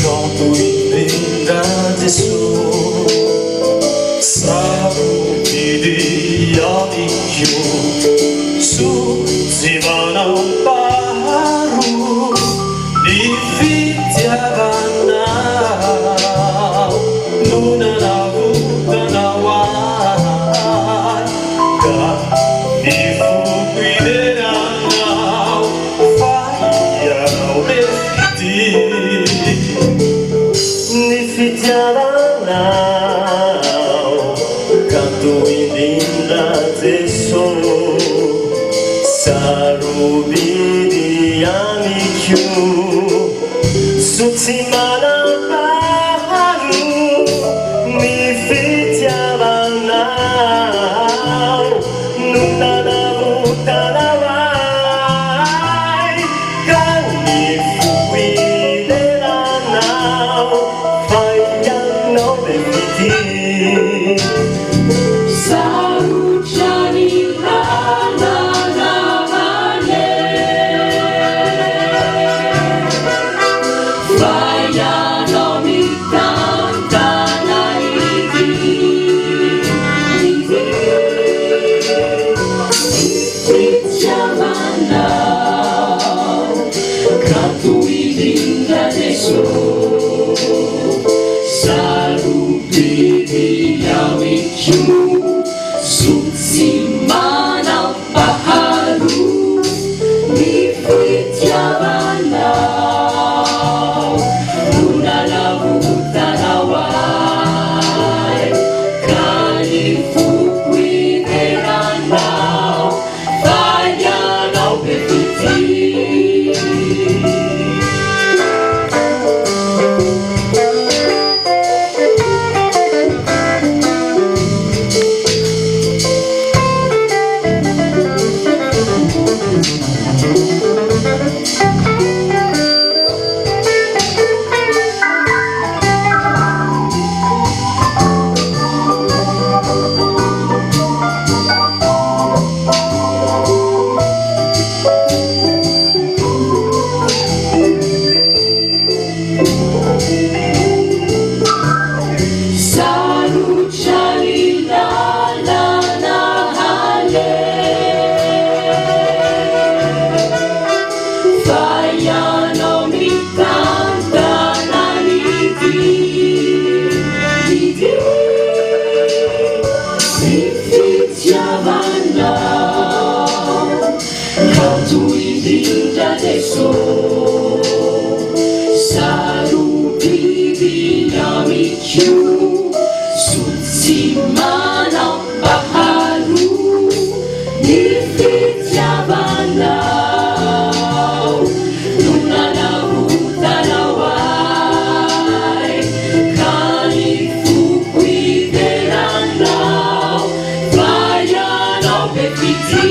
Quand tuilinda Gesù sabu di amici su zivana baru di fitiavana luna na vutana wai ka di fuquiderana fai Nifitiavana canto in linda teso sarubidi amici sutimana baru Nifitiavana nuna na vutana vai kani fuquiderana Sarucciani la la la vale Vaiano mi canta la Fitiavana canto in linda adesso Sarubidi amici Sutsimana baharu Nifitiavana Luna la vutana wai Kani fuquiderana Vaiano befiti Sarucciani la la la hale Vaiano mi canta la Nifitiavana canto in linda adesso Sarubidi amici Sutsimana baharu Nifitiavana Luna na vutana wai Kani fuquiderana Vaiano befiti